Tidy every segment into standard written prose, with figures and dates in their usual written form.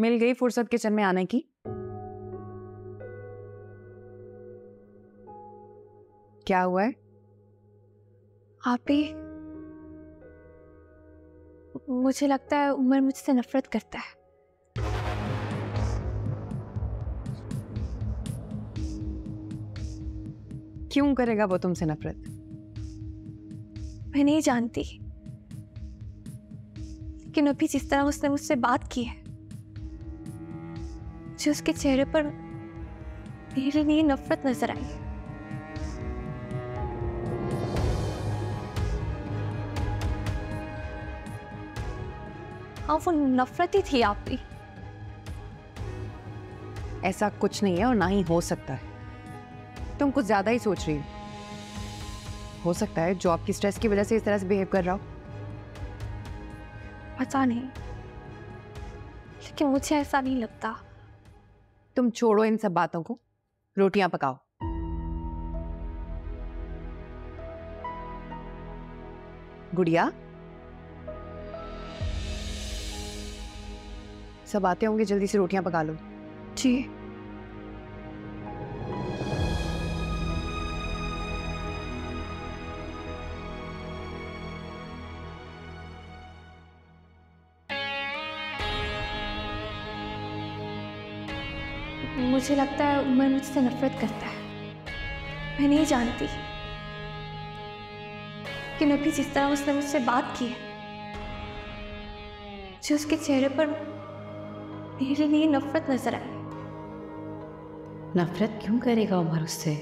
मिल गई फुर्सत किचन में आने की। क्या हुआ है? आप ही, मुझे लगता है उमर मुझसे नफरत करता है। क्यों करेगा वो तुमसे नफरत? मैं नहीं जानती, लेकिन अभी जिस तरह उसने मुझसे बात की है, मुझे उसके चेहरे पर मेरे लिए नफरत नजर आई है। हाँ, वो नफरत ही थी आप भी। ऐसा कुछ नहीं है और ना ही हो सकता है। तुम कुछ ज्यादा ही सोच रही हो सकता है जॉब की स्ट्रेस की वजह से इस तरह से बिहेव कर रहा हो। पता नहीं, लेकिन मुझे ऐसा नहीं लगता। तुम छोड़ो इन सब बातों को, रोटियां पकाओ। गुड़िया, सब आते होंगे, जल्दी से रोटियां पका लो। जी। मुझे लगता है उमर मुझसे नफरत करता है। मैं नहीं जानती, लेकिन अभी जिस तरह उसने मुझसे बात की है, मुझे उसके चेहरे पर मेरे लिए नफरत नजर आई। नफरत क्यों करेगा उमर उससे?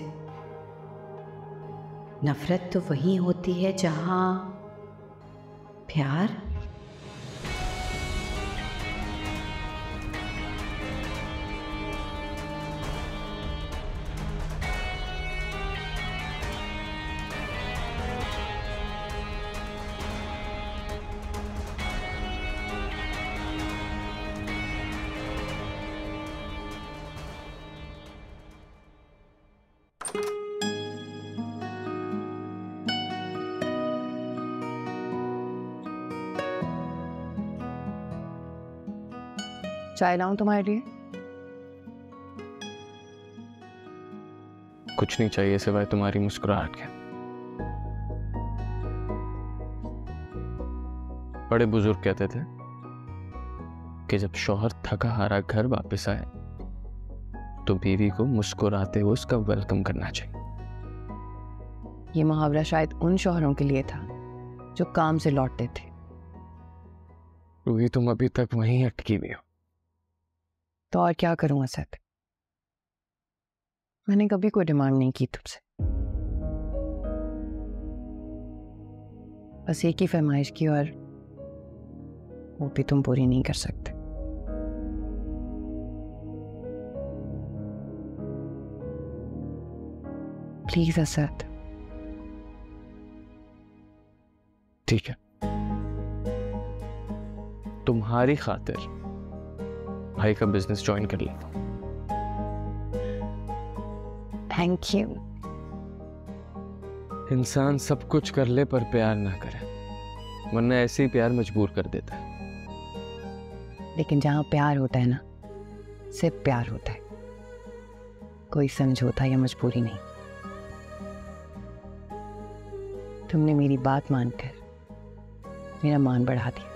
नफरत तो वही होती है जहां प्यार। चाय लाऊं तुम्हारे लिए? कुछ नहीं चाहिए सिवाय तुम्हारी मुस्कुराहट के। बड़े बुजुर्ग कहते थे कि जब शौहर थका हारा घर वापस आए तो बीवी को मुस्कुराते हुए उसका वेलकम करना चाहिए। ये मुहावरा शायद उन शौहरों के लिए था जो काम से लौटते थे। रूही, तुम अभी तक वहीं अटकी हुई हो। तो और क्या करूं असद? मैंने कभी कोई डिमांड नहीं की तुमसे। बस एक ही फरमाइश की और वो भी तुम पूरी नहीं कर सकते। प्लीज असद। ठीक है, तुम्हारी खातिर भाई का बिजनेस ज्वाइन कर लेता हूं। Thank you. इंसान सब कुछ कर ले पर प्यार ना करे, वरना ऐसे ही प्यार मजबूर कर देता है। लेकिन जहां प्यार होता है ना, सिर्फ प्यार होता है, कोई समझौता या मजबूरी नहीं। तुमने मेरी बात मानकर मेरा मान बढ़ा दिया।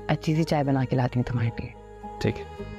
अच्छी सी चाय बना के लाती हूँ तुम्हारे लिए। ठीक है।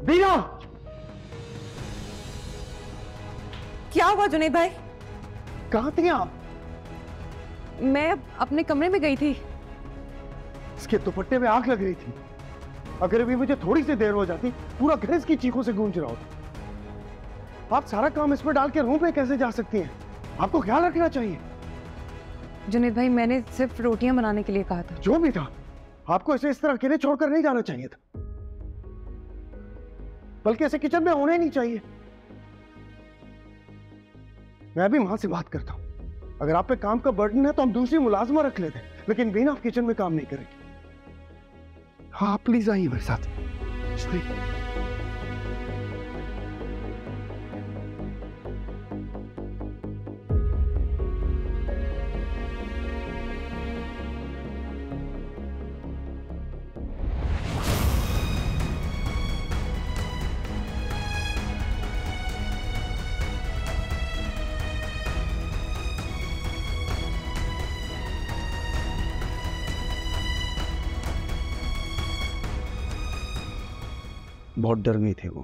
दीना! क्या हुआ जुनैद भाई? कहाँ थे आप? मैं अपने कमरे में गई थी। इसके दुपट्टे में आग लग रही थी। अगर अभी मुझे थोड़ी सी देर हो जाती पूरा घर इसकी चीखों से गूंज रहा होता। आप सारा काम इस पर डाल के रूम पे कैसे जा सकती हैं? आपको ख्याल रखना चाहिए। जुनैद भाई, मैंने सिर्फ रोटियां बनाने के लिए कहा था। जो भी था, आपको इसे इस तरह अकेले छोड़कर नहीं जाना चाहिए था, बल्कि ऐसे किचन में होना ही नहीं चाहिए। मैं भी मां से बात करता हूं, अगर आप पे काम का बर्डन है तो हम दूसरी मुलाजमा रख लेते हैं, लेकिन बीना आप किचन में काम नहीं करेगी। हाँ, आप प्लीज आइए मेरे साथ। बहुत डर गई थी वो,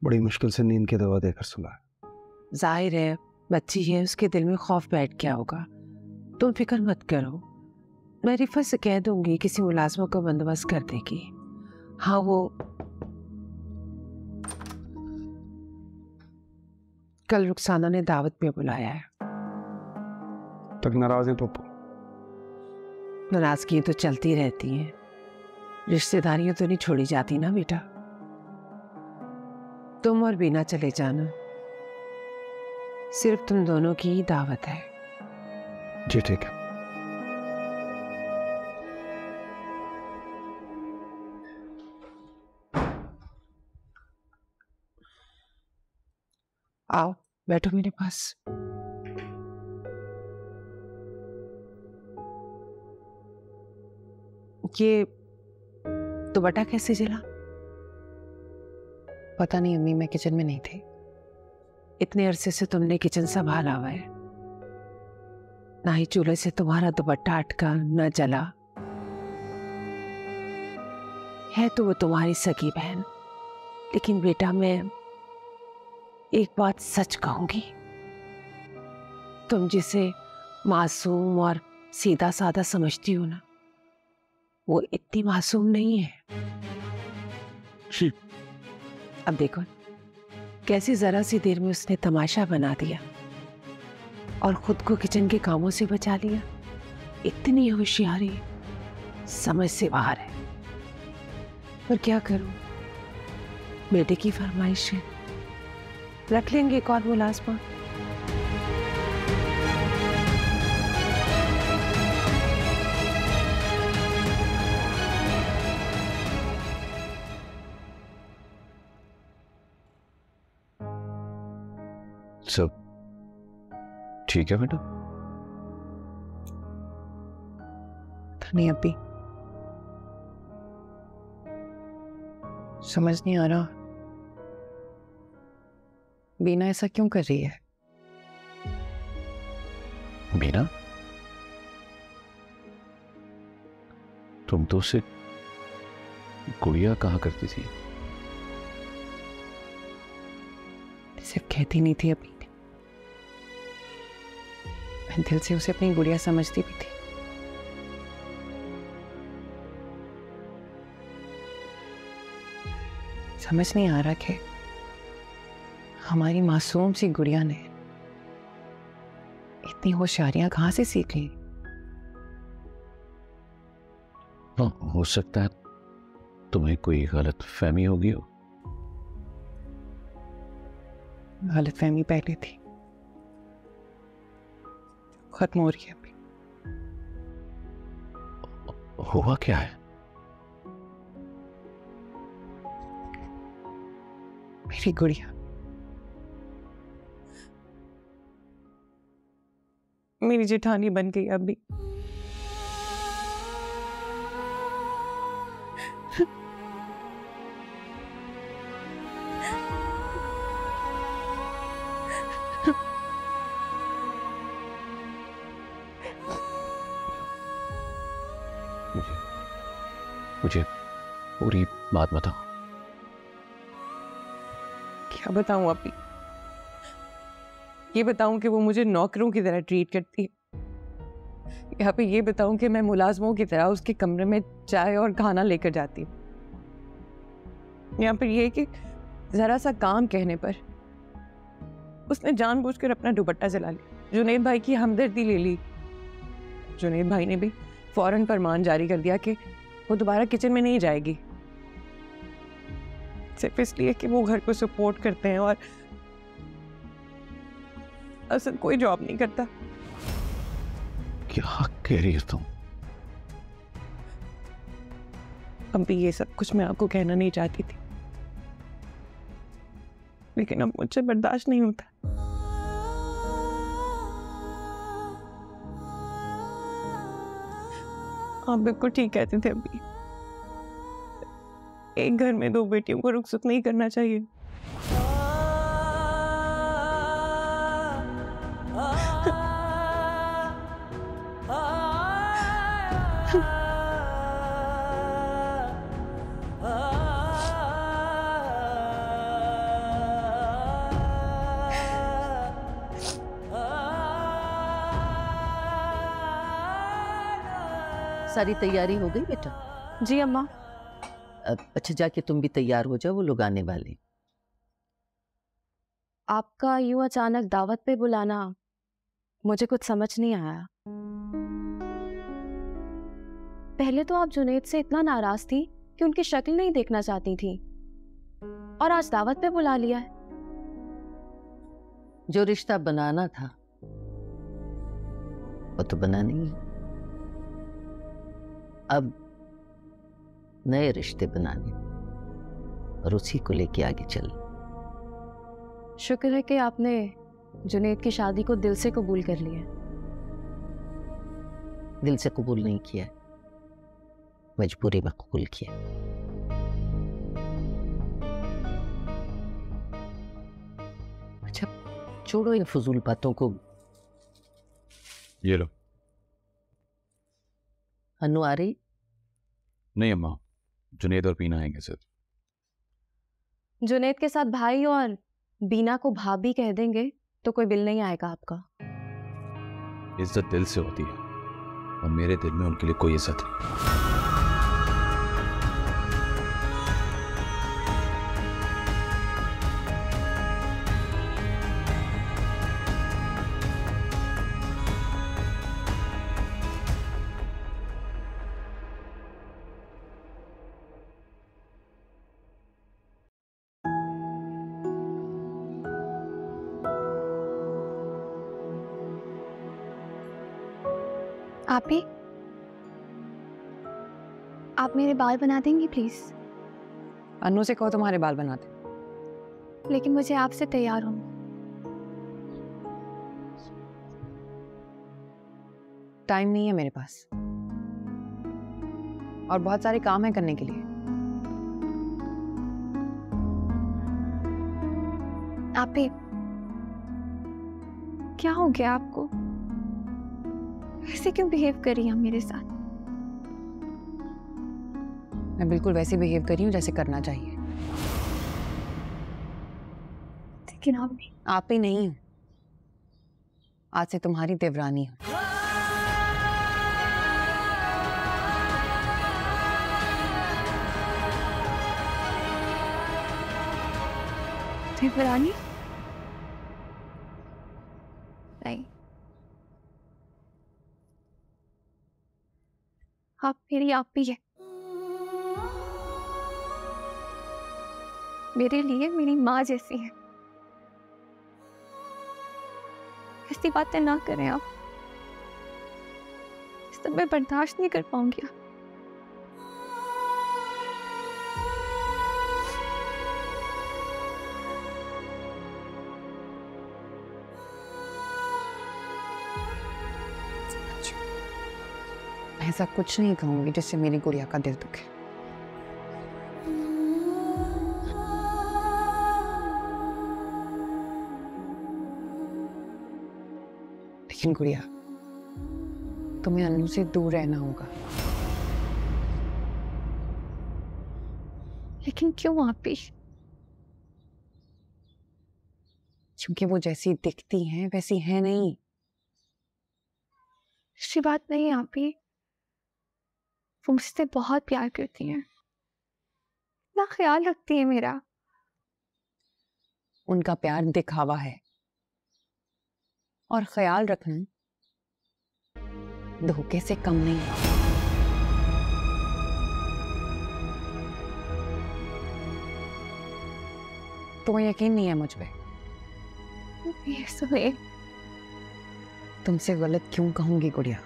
बड़ी मुश्किल से नींद की दवा देकर सुलाया। जाहिर है बच्ची है, उसके दिल में खौफ बैठ गया होगा। तुम फिक्र मत करो, मैं रिफा से कह दूंगी किसी मुलाजमा का बंदोबस्त कर देगी। हाँ, वो कल रुखसाना ने दावत पे बुलाया है। तक नाराज है पप्पू? नाराजगियां तो चलती रहती हैं, रिश्तेदारियां तो नहीं छोड़ी जाती ना बेटा। तुम और बीना चले जाना, सिर्फ तुम दोनों की ही दावत है। जी ठीक है। आओ बैठो मेरे पास। ये दुपट्टा कैसे जला? पता नहीं अम्मी, मैं किचन में नहीं थी। इतने अरसे से तुमने किचन संभाला हुआ है, ना ही चूल्हे से तुम्हारा दुपट्टा अटका न जला। है तो वो तुम्हारी सगी बहन, लेकिन बेटा मैं एक बात सच कहूंगी, तुम जिसे मासूम और सीधा साधा समझती हो ना, वो इतनी मासूम नहीं है। अब देखो कैसी जरा सी देर में उसने तमाशा बना दिया और खुद को किचन के कामों से बचा लिया। इतनी होशियारी समझ से बाहर है। पर क्या करूं, बेटे की फरमाइश है, रख लेंगे एक और मुलाजमा। सब ठीक है बेटा? नहीं अभी समझ नहीं आ रहा, बीना ऐसा क्यों कर रही है? बीना, तुम तो उसे गुड़िया कहा करती थी। सिर्फ कहती नहीं थी अभी, मैं दिल से उसे अपनी गुड़िया समझती भी थी। समझ नहीं आ रहा कि हमारी मासूम सी गुड़िया ने इतनी होशियारियां कहां से सीख ली। हाँ, हो सकता है तुम्हें कोई गलत फहमी होगी हो। गलत फहमी पहले थी, खत्म हो रही है अभी। हुआ क्या है? मेरी गुड़िया मेरी जेठानी बन गई अभी। मुझे पूरी बात बताओ। क्या बताऊं अभी? ये बताऊं कि वो मुझे नौकरों की तरह ट्रीट करती है, यहाँ पे ये बताऊं कि मैं मुलाजमों की तरह उसके कमरे में चाय और खाना लेकर जाती हूँ। यहाँ पर ये कि जरा सा काम कहने पर उसने जानबूझकर अपना दुपट्टा जला लिया। जुनैद भाई की हमदर्दी ले ली। जुनैद भाई ने भी फौरन फरमान जारी कर दिया कि वो दोबारा किचन में नहीं जाएगी, सिर्फ इसलिए कि वो घर को सपोर्ट करते हैं और असद कोई जॉब नहीं करता। क्या कह रही है तुम? अब भी ये सब कुछ मैं आपको कहना नहीं चाहती थी, लेकिन अब मुझसे बर्दाश्त नहीं होता। आप बिल्कुल ठीक कहते थे। अभी एक घर में दो बेटियों को रुखसत नहीं करना चाहिए। सारी तैयारी हो गई बेटा? जी अम्मा। अच्छा जाके तुम भी तैयार हो जाओ, वो लोग आने वाले। आपका यूं अचानक दावत पे बुलाना मुझे कुछ समझ नहीं आया। पहले तो आप जुनैद से इतना नाराज थी कि उनकी शक्ल नहीं देखना चाहती थी, और आज दावत पे बुला लिया है। जो रिश्ता बनाना था वो तो बना नहीं है, अब नए रिश्ते बनाने और उसी को लेके आगे चल। शुक्र है कि आपने जुनैद की शादी को दिल से कबूल कर लिया। दिल से कबूल नहीं किया, मजबूरी में कबूल किया। अच्छा छोड़ो इन फजूल बातों को। ये लो। अनु आ रही? नहीं अम्मा, जुनैद और बीना आएंगे सिर्फ। जुनैद के साथ भाई और बीना को भाभी कह देंगे तो कोई बिल नहीं आएगा आपका। इज्जत दिल से होती है और मेरे दिल में उनके लिए कोई इज्जत नहीं। आप मेरे बाल बना देंगी प्लीज? अनु से कहो तुम्हारे बाल बना दे। लेकिन मुझे आपसे तैयार होना। टाइम नहीं है मेरे पास और बहुत सारे काम है करने के लिए। आप ही क्या हो गया आपको? ऐसे क्यों बिहेव कर रही हैं मेरे साथ? मैं बिल्कुल वैसे बिहेव कर रही हूँ जैसे करना चाहिए। लेकिन आप नहीं। आप ही नहीं, आज से तुम्हारी देवरानी हूँ। देवरानी? नहीं, आप मेरी आप ही है। मेरे लिए मेरी माँ जैसी है। ऐसी बातें ना करें आप, इस सब मैं बर्दाश्त नहीं कर पाऊंगी। ऐसा कुछ नहीं कहूंगी जिससे मेरी गुड़िया का दिल दुखे। लेकिन गुड़िया, तुम्हें अनु से दूर रहना होगा। लेकिन क्यों आप भी? क्योंकि वो जैसी दिखती हैं वैसी है नहीं। ऐसी बात नहीं है आपी, वो मुझसे बहुत प्यार करती हैं, इतना ख्याल रखती है मेरा। उनका प्यार दिखावा है और ख्याल रखना धोखे से कम नहीं है। तुम्हें यकीन नहीं है मुझ पे? तुमसे गलत क्यों कहूंगी गुड़िया?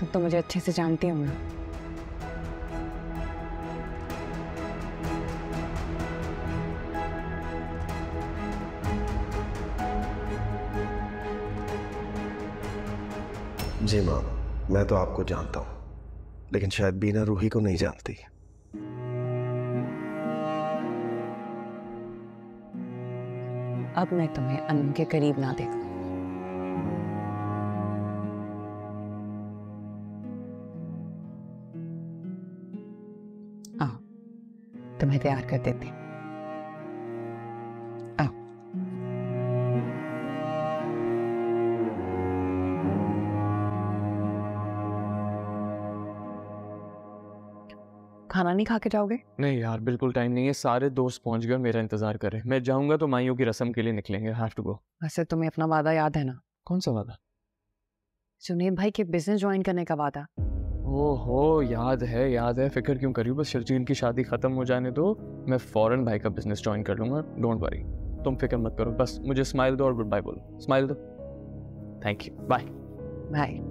तुम तो मुझे अच्छे से जानती हो ना। जी माँ, मैं तो आपको जानता हूँ, लेकिन शायद बीना रूही को नहीं जानती। अब मैं तुम्हें अनु के करीब ना देखूं। आओ, तुम्हें तैयार कर देती हूँ। आओ। खाना नहीं खा के जाओगे? नहीं यार, बिल्कुल टाइम नहीं है, सारे दोस्त पहुंच गए और मेरा इंतजार कर रहे हैं। मैं जाऊंगा तो माइयों की रस्म के लिए निकलेंगे। Have to go. वैसे तुम्हें अपना वादा याद है ना? कौन सा वादा? जुनैद भाई के बिजनेस ज्वाइन करने का वादा। ओहो, याद है याद है, फिक्र क्यों करी, बस शर्जील की शादी खत्म हो जाने दो, मैं फौरन भाई का बिजनेस ज्वाइन कर लूंगा। डोंट वरी, तुम फिक्र मत करो, बस मुझे स्माइल दो और गुड बाय बोलो। स्माइल दो। Thank you, bye bye.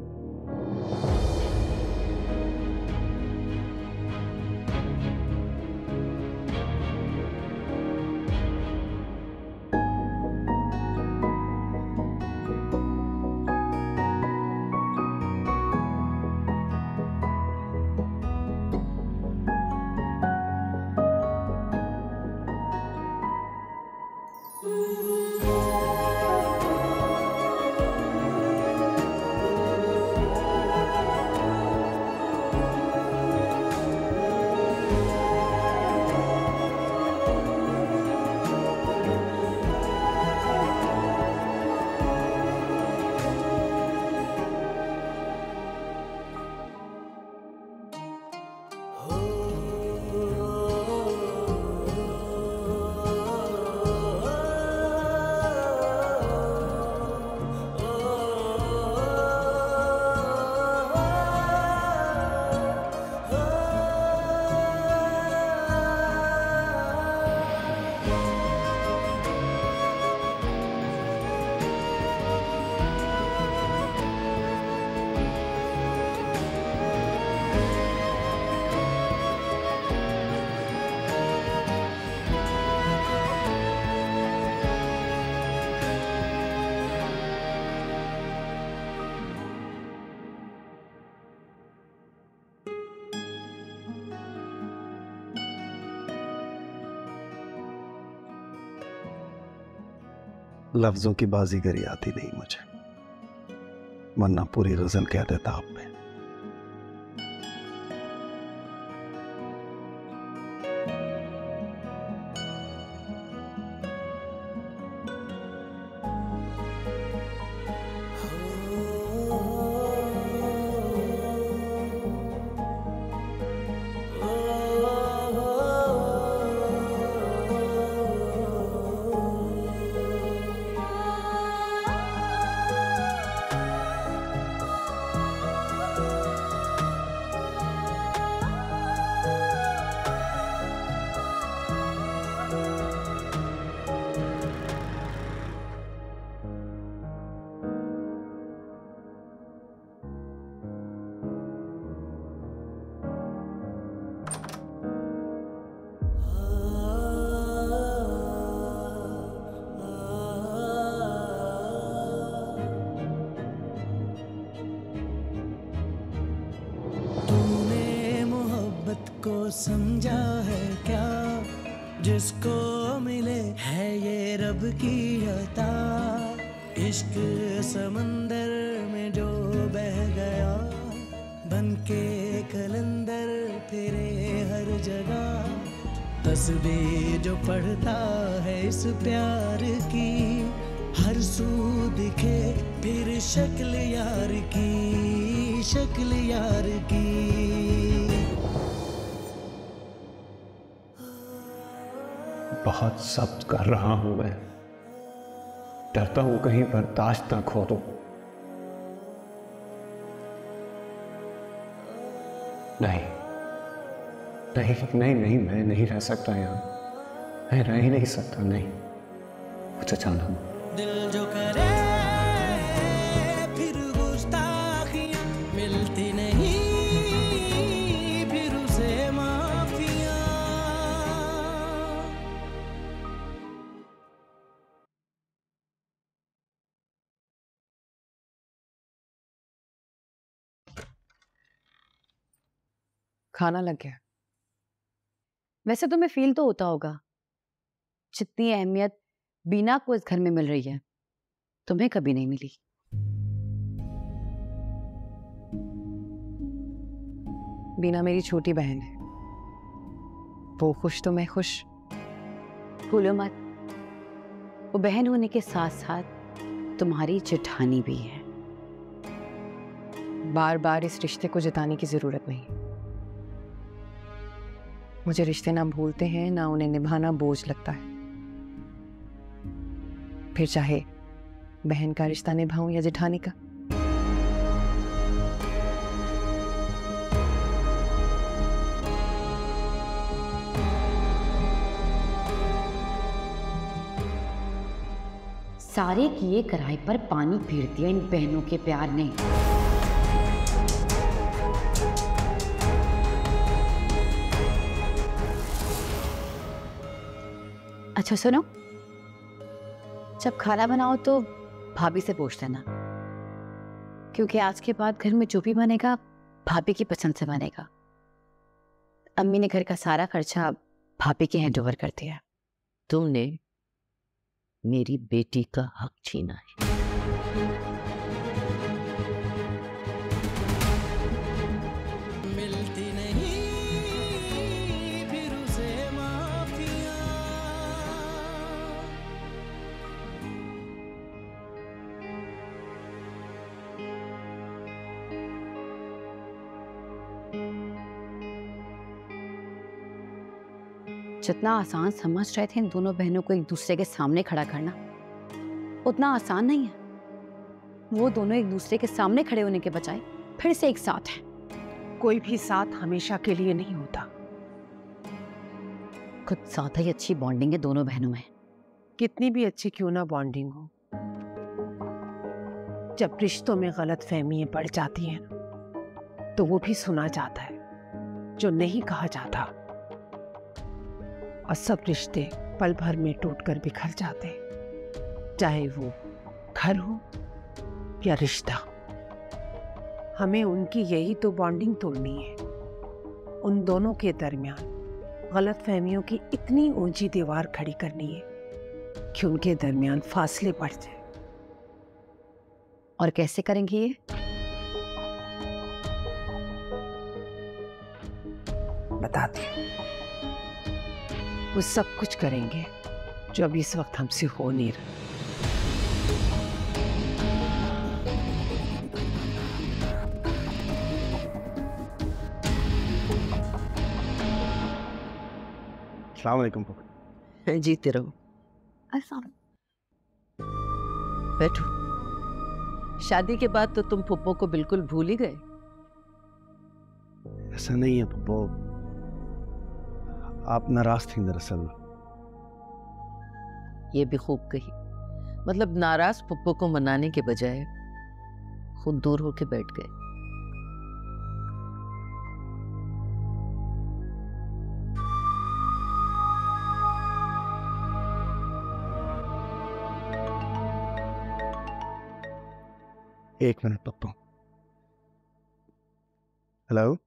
लफ्जों की बाजीगरी आती नहीं मुझे, वरना पूरी गजल कह देता आप पे। समझा है क्या जिसको मिले है ये रब की अता, इश्क समंदर में जो बह गया बनके कलंदर फिरे हर जगह, तस्बीह जो पढ़ता है इस प्यार की हर सू दिखे फिर शक्ल यार की, शक्ल यार की। बहुत सब्र कर रहा हूं मैं, डरता हूं कहीं बर्दाश्त ना खो दूं। नहीं नहीं नहीं नहीं, मैं नहीं रह सकता यहाँ, मैं रह ही नहीं सकता। नहीं, मुझे जाना। दिल जो करे फिर गुस्ताखियां मिलती नहीं, फिर उसे माफिया। खाना लग गया। वैसे तुम्हें फील तो होता होगा जितनी अहमियत बीना को इस घर में मिल रही है तुम्हें कभी नहीं मिली। बीना मेरी छोटी बहन है, वो खुश तो मैं खुश। भूलो मत, वो बहन होने के साथ साथ तुम्हारी जेठानी भी है। बार बार इस रिश्ते को जताने की जरूरत नहीं। मुझे रिश्ते ना भूलते हैं, ना उन्हें निभाना बोझ लगता है। फिर चाहे बहन का रिश्ता निभाऊं या जेठानी का। सारे किए कराए पर पानी फेर दिया इन बहनों के प्यार ने। अच्छा सुनो, जब खाना बनाओ तो भाभी से पूछ लेना, क्योंकि आज के बाद घर में जो भी बनेगा भाभी की पसंद से बनेगा। अम्मी ने घर का सारा खर्चा भाभी के हैंड ओवर कर दिया। तुमने मेरी बेटी का हक छीना है। मिलती नहीं फिर उसे माफिया। जितना आसान समझ रहे थे इन दोनों बहनों को एक दूसरे के सामने खड़ा करना, उतना आसान नहीं है। वो दोनों एक दूसरे के सामने खड़े होने के बजाय फिर से एक साथ हैं। कोई भी साथ हमेशा के लिए नहीं होता। कुछ ज्यादा ही अच्छी बॉन्डिंग है दोनों बहनों में। कितनी भी अच्छी क्यों ना बॉन्डिंग हो, जब रिश्तों में गलत फहमियां बढ़ जाती हैं तो वो भी सुना जाता है जो नहीं कहा जाता, और सब रिश्ते पल भर में टूटकर बिखर जाते हैं, चाहे वो घर हो या रिश्ता। हमें उनकी यही तो बॉन्डिंग तोड़नी है। उन दोनों के दरमियान गलत फहमियों की इतनी ऊंची दीवार खड़ी करनी है कि उनके दरमियान फासले बढ़ जाए। और कैसे करेंगे ये? बताती हूँ। वो सब कुछ करेंगे जो अभी इस वक्त हमसे हो नहीं रहा। अस्सलाम वालेकुम फूफा। जीते रहो। बैठो। शादी के बाद तो तुम फुप्पो को बिल्कुल भूल ही गए। ऐसा नहीं है पप्पो, आप नाराज थी दरअसल। ये भी खूब कही। मतलब नाराज फुप्पो को मनाने के बजाय खुद दूर होके बैठ गए। एक मिनट पप्पो। हेलो,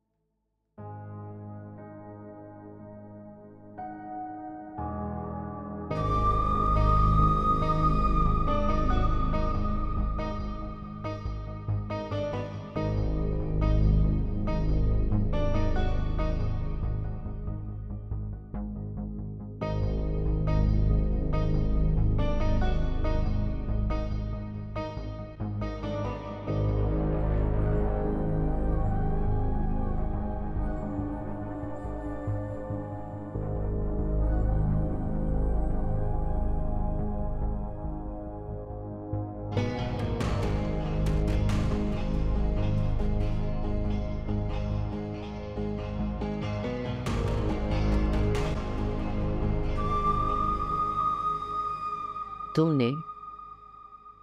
तुमने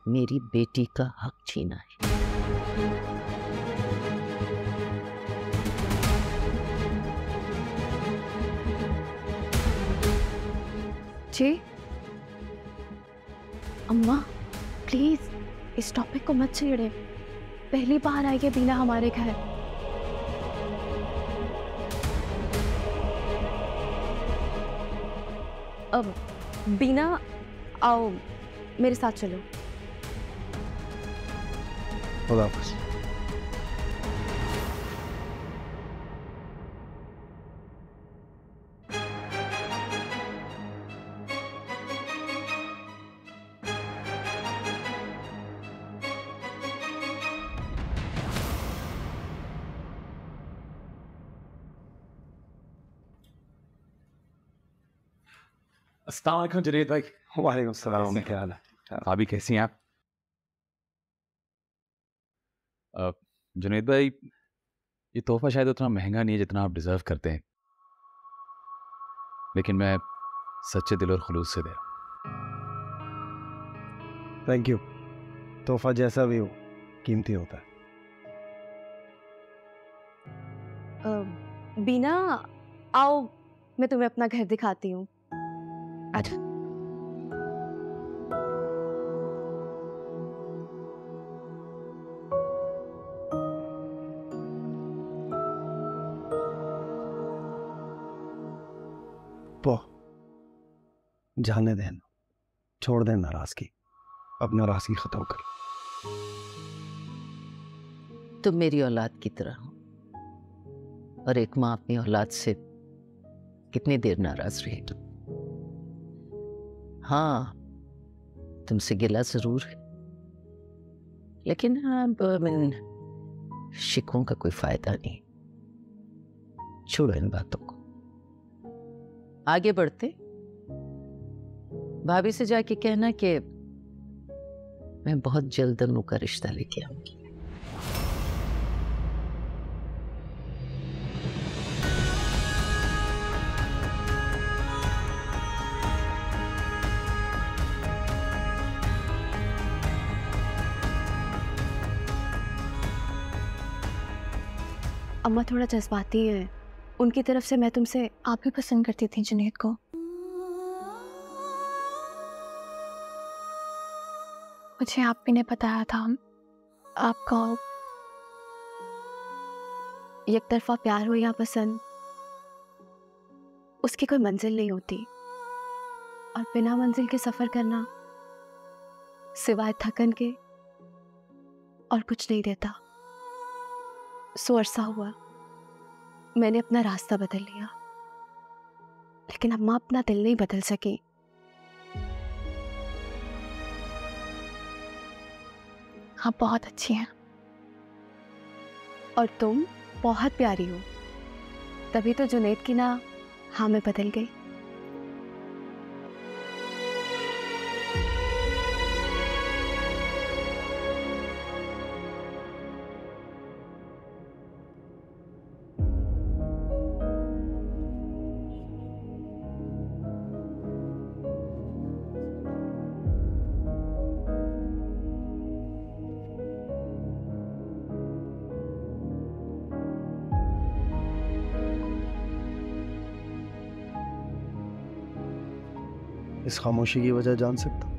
मेरी बेटी का हक छीना है। जी अम्मा प्लीज इस टॉपिक को मत छेड़े। पहली बार आई है बीना हमारे घर। अब बीना आओ मेरे साथ चलो। खुदा हाफिज़। अस्सलाम वालेकुम जुनैद भाई। वालेकुम सलाम, क्या हाल है? भाभी कैसी हैं आप? जुनैद भाई, ये तोहफा शायद उतना महंगा नहीं है जितना आप डिजर्व करते हैं, लेकिन मैं सच्चे दिल और खुलूस से दे रहा हूँ। Thank you. तोहफा जैसा भी हो कीमती होता है। बीना आओ मैं तुम्हें अपना घर दिखाती हूँ। आजा। जाने देना, छोड़ दे नाराजगी, अब नाराजगी खत्म कर। तुम मेरी औलाद की तरह हो, और एक माँ अपनी औलाद से कितनी देर नाराज रहेगी। हाँ, तुमसे गिला जरूर है, लेकिन अब इन शिकों का कोई फायदा नहीं। छोड़ो इन बातों को, आगे बढ़ते। भाभी से जाके कहना कि मैं बहुत जल्द अनु का रिश्ता लेके आऊंगी। अम्मा थोड़ा जज्बाती है, उनकी तरफ से मैं तुमसे आप भी पसंद करती थी जुनैद को। मुझे आप भी ने बताया था आपका एक तरफा प्यार हो या पसंद, उसकी कोई मंजिल नहीं होती, और बिना मंजिल के सफर करना सिवाय थकन के और कुछ नहीं देता। सो अरसा हुआ मैंने अपना रास्ता बदल लिया, लेकिन अम्मा अपना दिल नहीं बदल सकी। आप बहुत अच्छी हैं और तुम बहुत प्यारी हो, तभी तो जुनैद की ना हाँ में बदल गई। इस खामोशी की वजह जान सकता हूं?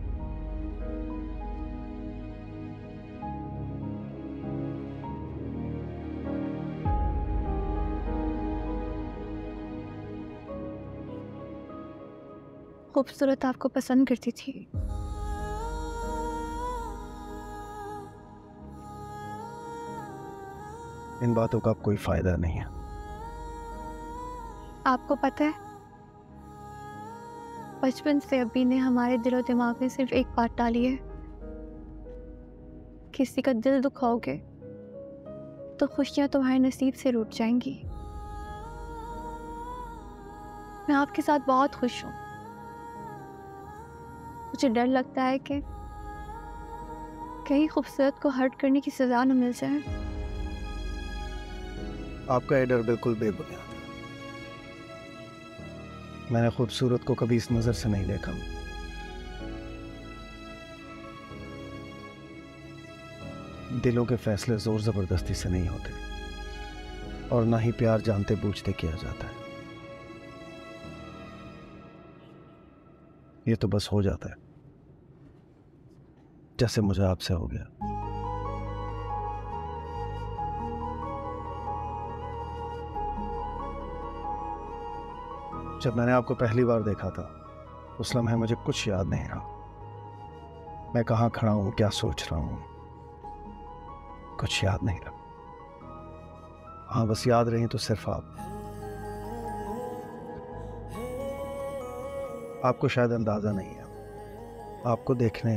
खूबसूरत आपको पसंद करती थी। इन बातों का अब कोई फायदा नहीं है। आपको पता है बचपन से अब्बी ने हमारे दिलो दिमाग में सिर्फ एक बात डाली है, किसी का दिल दुखाओगे तो खुशियां तुम्हारे नसीब से रूठ जाएंगी। मैं आपके साथ बहुत खुश हूं। मुझे डर लगता है कि कहीं खूबसूरत को हर्ट करने की सजा न मिल जाए। आपका ये डर बिल्कुल बेबुनियाद है। मैंने खूबसूरत को कभी इस नजर से नहीं देखा। दिलों के फैसले जोर जबरदस्ती से नहीं होते, और ना ही प्यार जानते बूझते किया जाता है। ये तो बस हो जाता है, जैसे मुझे आपसे हो गया। जब मैंने आपको पहली बार देखा था, उस लम्हे मुझे कुछ याद नहीं रहा। मैं कहाँ खड़ा हूं, क्या सोच रहा हूं, कुछ याद नहीं रहा। हाँ, बस याद रही तो सिर्फ आप। आपको शायद अंदाजा नहीं है, आपको देखने,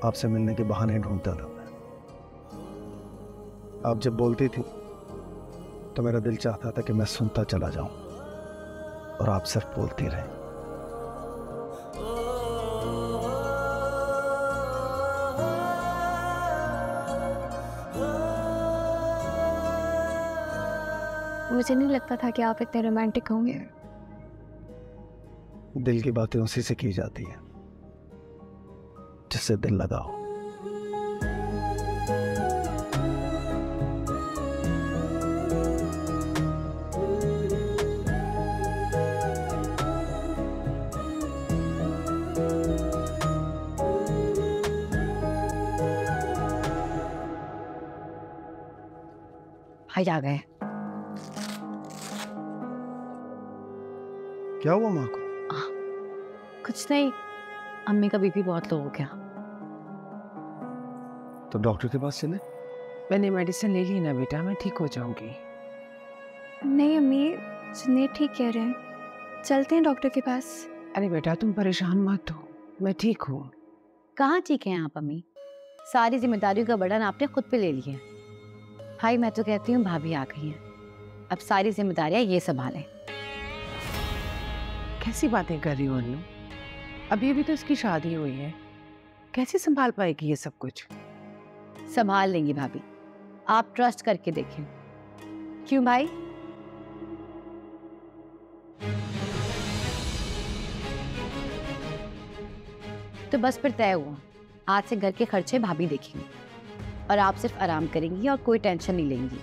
आपसे मिलने के बहाने ढूंढता था मैं। आप जब बोलती थी तो मेरा दिल चाहता था कि मैं सुनता चला जाऊं, और आप सिर्फ बोलती रहे। मुझे नहीं लगता था कि आप इतने रोमांटिक होंगे। दिल की बातें उसी से की जाती हैं जिससे दिल लगा हो। भाई आ गए। क्या हुआ माँ को? कुछ नहीं, अम्मी का बीपी बहुत लो हो गया। तो डॉक्टर के पास चले? मैंने मेडिसिन ले ली ना बेटा, मैं ठीक हो जाऊंगी। नहीं अम्मी, जुनैद ठीक कह रहे हैं, चलते हैं डॉक्टर के पास। अरे बेटा तुम परेशान मत हो, मैं ठीक हूँ। कहाँ ठीक हैं आप अम्मी? सारी जिम्मेदारियों का बर्डन आपने खुद पे ले लिया। भाई मैं तो कहती हूँ भाभी आ गई हैं, अब सारी जिम्मेदारियाँ ये संभालें। कैसी बातें कर रही हो अन्नू? अभी अभी तो इसकी शादी हुई है, कैसे संभाल पाएगी ये सब कुछ? संभाल लेंगी भाभी, आप ट्रस्ट करके देखें। क्यों भाई? तो बस फिर तय हुआ, आज से घर के खर्चे भाभी देखेंगी और आप सिर्फ आराम करेंगी और कोई टेंशन नहीं लेंगी,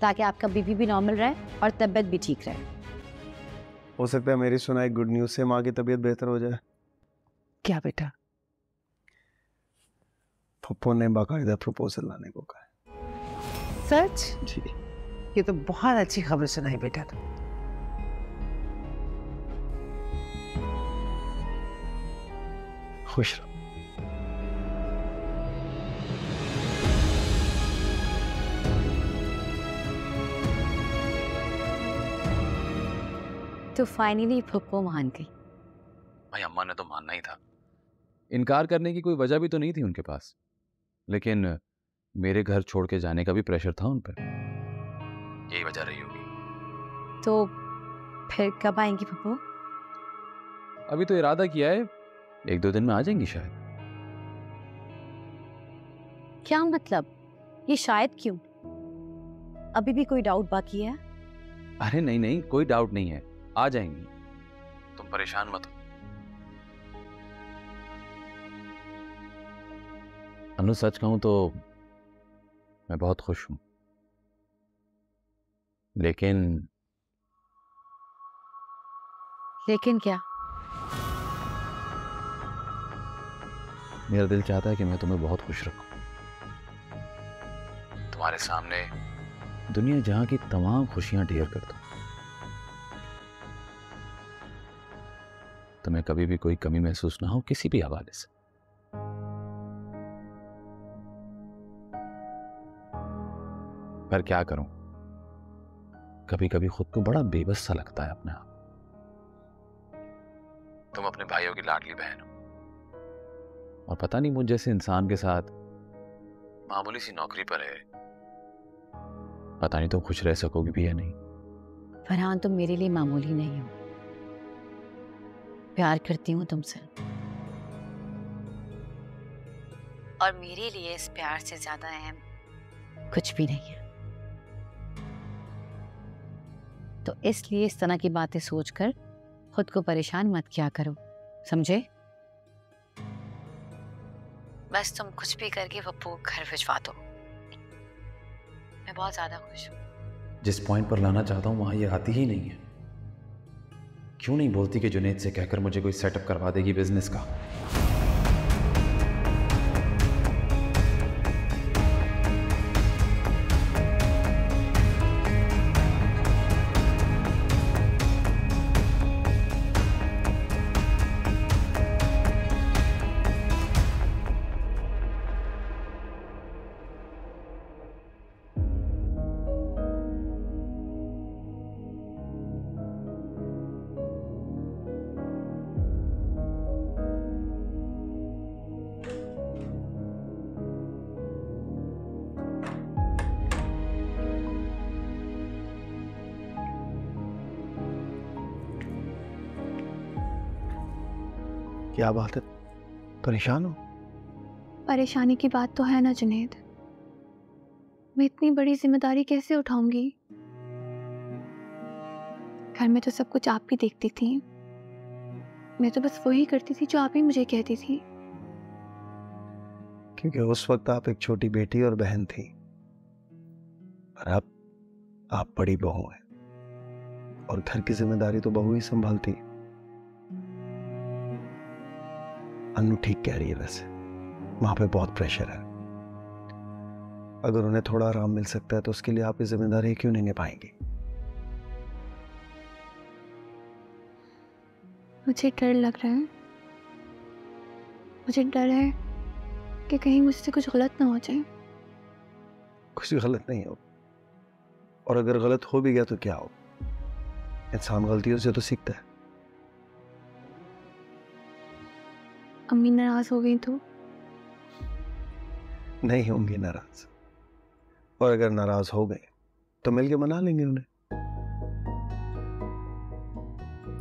ताकि आपका बीपी भी नॉर्मल रहे और तबीयत भी ठीक रहे। हो सकता है मेरी सुनाई गुड न्यूज से माँ की तबीयत बेहतर हो जाए। क्या बेटा? पप्पू ने बाकायदा प्रपोजल लाने को कहा। सच? जी। ये तो बहुत अच्छी खबर सुनाई बेटा। तो खुश रहो। तो फाइनली पप्पू मान गई। भाई अम्मा ने तो मानना ही था। इनकार करने की कोई वजह भी तो नहीं थी उनके पास, लेकिन मेरे घर छोड़ के जाने का भी प्रेशर था उन पर। यही वजह रही होगी। तो फिर कब आएंगी पप्पू? अभी तो इरादा किया है, 1-2 दिन में आ जाएंगी शायद। क्या मतलब? ये शायद क्यों? अभी भी कोई डाउट बाकी है? अरे नहीं नहीं, कोई डाउट नहीं है, आ जाएंगी। तुम परेशान मत हो। अनु सच कहूं तो मैं बहुत खुश हूं, लेकिन क्या? मेरा दिल चाहता है कि मैं तुम्हें बहुत खुश रखूं, तुम्हारे सामने दुनिया जहां की तमाम खुशियां ढेर कर दूं, तुम्हें कभी भी कोई कमी महसूस ना हो किसी भी हवाले से। पर क्या करूं, कभी कभी खुद को बड़ा बेबस सा लगता है अपने आप। तुम अपने भाइयों की लाडली बहन हो, और पता नहीं मुझ जैसे इंसान के साथ मामूली सी नौकरी पर है, पता नहीं तुम खुश रह सकोगी भी या नहीं। फरहान तुम मेरे लिए मामूली नहीं हो, प्यार करती हूँ तुमसे, और मेरे लिए इस प्यार से ज्यादा अहम कुछ भी नहीं है। तो इसलिए इस तरह की बातें सोचकर खुद को परेशान मत किया करो, समझे? बस तुम कुछ भी करके पप्पू को घर भिजवा दो। बहुत ज़्यादा खुश हूँ। जिस पॉइंट पर लाना चाहता हूँ वहाँ ये आती ही नहीं है। क्यों नहीं बोलती कि जुनैद से कहकर मुझे कोई सेटअप करवा देगी बिजनेस का? क्या बात है, परेशान हो? परेशानी की बात तो है ना जुनैद, मैं इतनी बड़ी जिम्मेदारी कैसे उठाऊंगी? घर में तो सब कुछ आप ही देखती थी, मैं तो बस वही करती थी जो आप ही मुझे कहती थी। क्योंकि उस वक्त आप एक छोटी बेटी और बहन थी, और अब आप बड़ी बहू हैं और घर की जिम्मेदारी तो बहू ही संभालती है। अन्नू ठीक कह रही है, वैसे वहां पे बहुत प्रेशर है। अगर उन्हें थोड़ा आराम मिल सकता है तो उसके लिए आप ये जिम्मेदारी क्यों नहीं निभाएंगी? मुझे डर लग रहा है, मुझे डर है कि कहीं मुझसे कुछ गलत ना हो जाए। कुछ गलत नहीं हो, और अगर गलत हो भी गया तो क्या हो? इंसान गलतियों से तो सीखता है। अम्मी नाराज हो गई तो? नहीं होंगी नाराज, और अगर नाराज हो गए तो मिलके मना लेंगे उन्हें।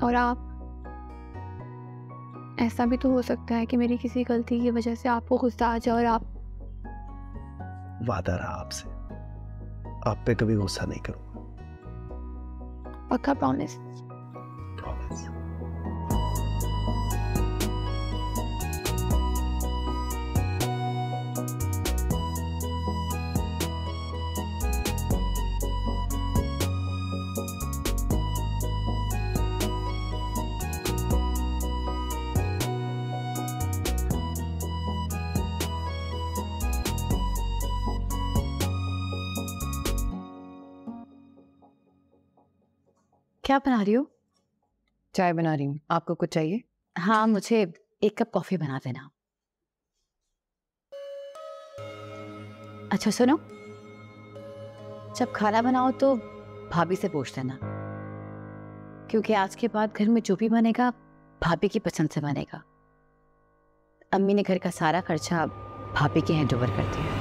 और आप, ऐसा भी तो हो सकता है कि मेरी किसी गलती की वजह से आपको गुस्सा आ जाए और आप। वादा रहा आपसे, आप पे कभी गुस्सा नहीं करूंगा। पक्का? प्रॉमिस? प्रॉमिस। क्या बना रही हो? चाय बना रही हूँ, आपको कुछ चाहिए? हाँ, मुझे 1 कप कॉफी बना देना। अच्छा सुनो, जब खाना बनाओ तो भाभी से पूछ लेना, क्योंकि आज के बाद घर में जो भी बनेगा भाभी की पसंद से बनेगा। अम्मी ने घर का सारा खर्चा भाभी के हैंड ओवर कर दिया।